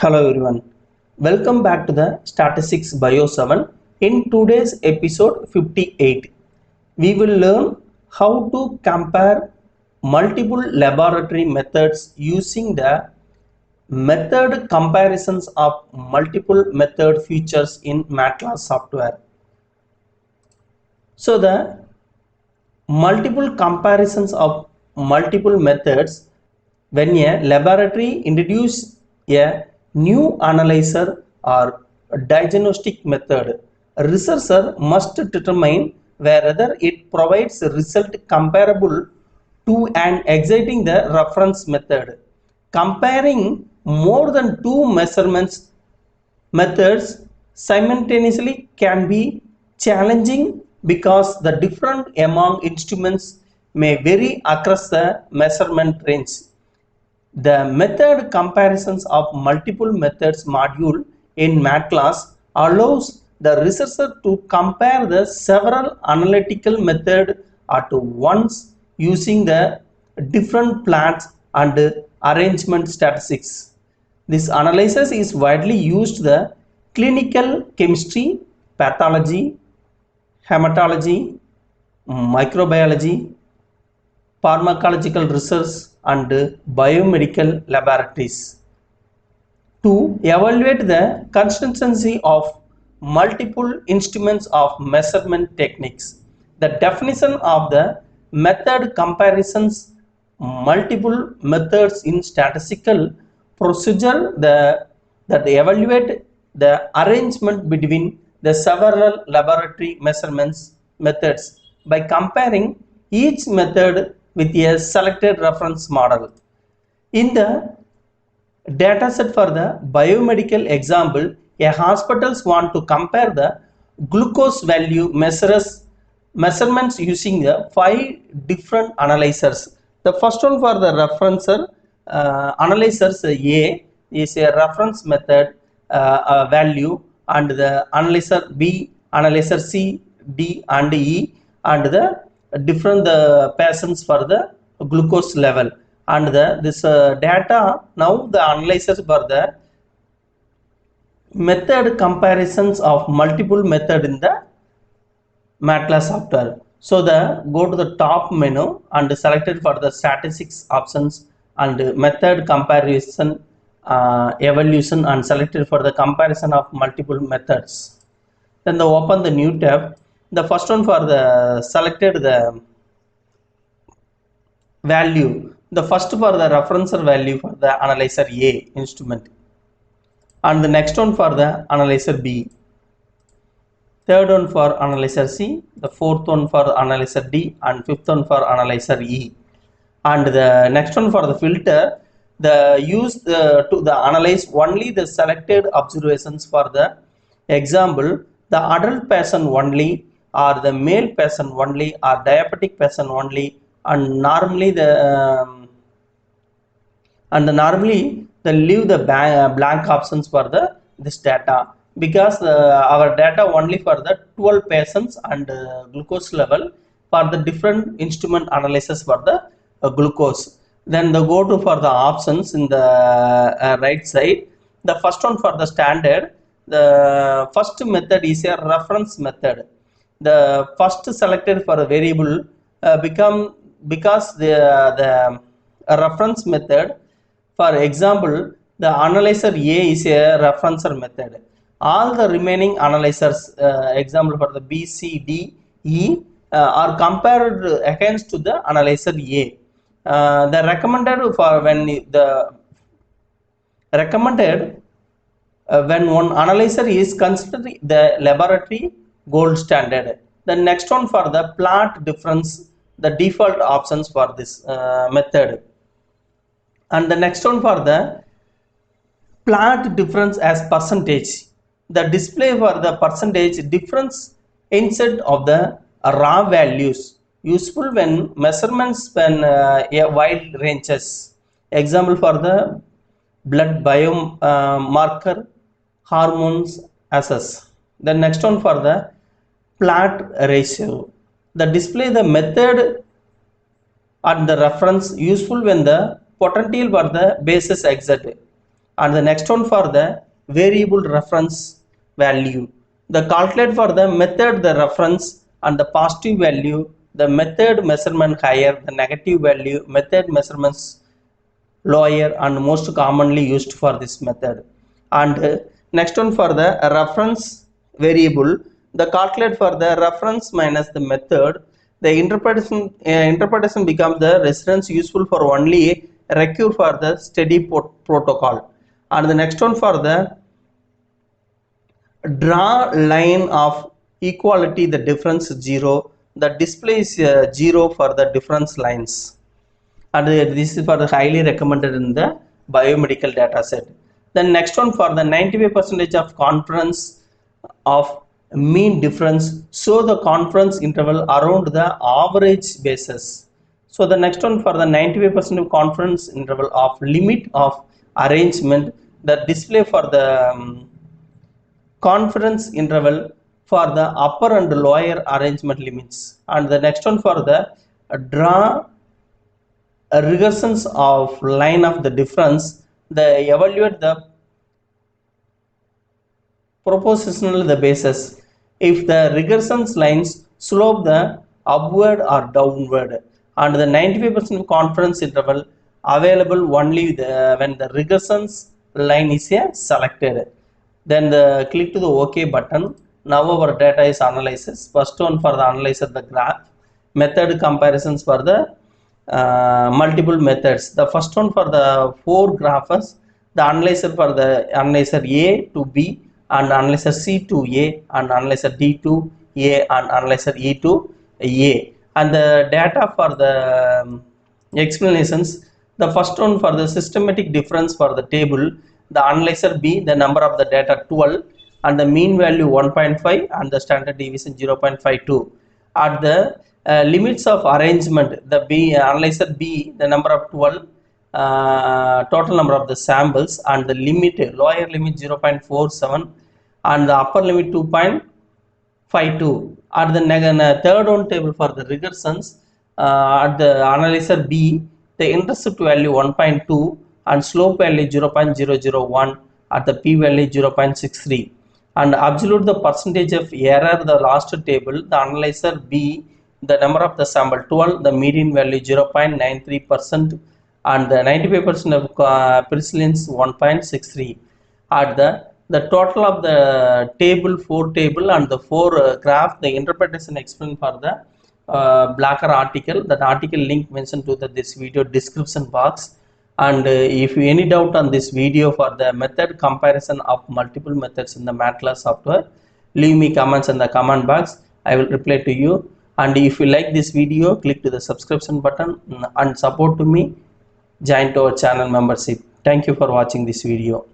Hello everyone, welcome back to the Statistics Bio 7. In today's episode 58, we will learn how to compare multiple laboratory methods using the method comparisons of multiple method features in MedCalc software. So the multiple comparisons of multiple methods. When a laboratory introduces a new analyzer or diagnostic method, a researcher must determine whether it provides a result comparable to and exciting the reference method. Comparing more than two measurements methods simultaneously can be challenging because the difference among instruments may vary across the measurement range. The method comparisons of multiple methods module in MedCalc allows the researcher to compare the several analytical methods at once using the different plots and arrangement statistics. This analysis is widely used in the clinical chemistry, pathology, hematology, microbiology, pharmacological research and biomedical laboratories. To evaluate the consistency of multiple instruments of measurement techniques. The definition of the method comparisons multiple methods in statistical procedure that evaluate the arrangement between the several laboratory measurements methods by comparing each method with a selected reference model. In the dataset for the biomedical example, a hospitals want to compare the glucose value measurements using the 5 different analyzers. The first one for the referencer analyzers A is a reference method value, and the analyzer B, analyzer C, D and E, and the different patients for the glucose level, and this data now the analyzers for the method comparisons of multiple method in the MedCalc software. So go to the top menu and selected for the statistics options and method comparison evaluation and selected for the comparison of multiple methods. Then open the new tab. The first one for the selected the value, the first for the referencer value for the analyzer A instrument, and the next one for the analyzer B, third one for analyzer C, the fourth one for analyzer D, and fifth one for analyzer E. And the next one for the filter, the use to analyze only the selected observations. For the example, the adult patient only, or the male patient only, or diabetic patient only, and normally they leave the blank options for this data, because our data only for the 12 patients and glucose level for the different instrument analysis for the glucose. Then the go to for the options in the right side. The first one for the standard, the first method is a reference method. The first selected for a variable because the reference method. For example, the analyzer A is a referencer method. All the remaining analyzers, example for the B, C, D, E, are compared against to the analyzer A. The recommended for when one analyzer is considered the laboratory gold standard. The next one for the plot difference, the default options for this method. And the next one for the plot difference as percentage, the display for the percentage difference instead of the raw values, useful when measurements span a wide ranges. Example for the blood biomarker, hormones assess. The next one for the plot ratio, the display the method and the reference, useful when the potential for the basis exact. and the next one for the variable reference value. The calculate for the method the reference and the positive value, the method measurement higher, the negative value, method measurements lower and most commonly used for this method. And next one for the reference variable, the calculate for the reference minus the method, the interpretation becomes the reference useful for only recur for the steady protocol. And the next one for the draw line of equality, the difference 0, the display is 0 for the difference lines, and this is for the highly recommended in the biomedical data set. Then next one for the 95% of confidence of mean difference, so the confidence interval around the average basis. So the next one for the 95% of confidence interval of limit of arrangement, the display for the confidence interval for the upper and lower arrangement limits. And the next one for the draw regressions of line of the difference, the evaluate the propositional the basis if the regressions lines slope the upward or downward, and the 95% confidence interval available only when the regressions line is selected. Then the click to the OK button. Now our data is analysis. First one for the analyzer the graph, method comparisons for the multiple methods. The first one for the 4 graphs, the analyzer for the analyzer A to B, and analyzer C to A, and analyzer D to A, and analyzer E to A. And the data for the explanations, the first one for the systematic difference for the table, the analyzer B, the number of the data 12, and the mean value 1.5 and the standard deviation 0.52. At the limits of arrangement, the analyzer B, the number of 12, total number of the samples, and the limit lower limit 0.47 and the upper limit 2.52. At the third one table for the regressions, at the analyzer B, the intercept value 1.2 and slope value 0.001 at the p value 0.63, and absolute the percentage of error the last table, the analyzer B, the number of the sample 12, the median value 0.93% and the 95% of precedence 1.63. At the total of the table 4 table and the 4 graph, the interpretation explained for the Blacker article, that article link mentioned to this video description box. And if you any doubt on this video for the method comparison of multiple methods in the MedCalc software, leave me comments in the comment box. I will reply to you. And if you like this video, click to the subscription button and support to me, join to our channel membership. Thank you for watching this video.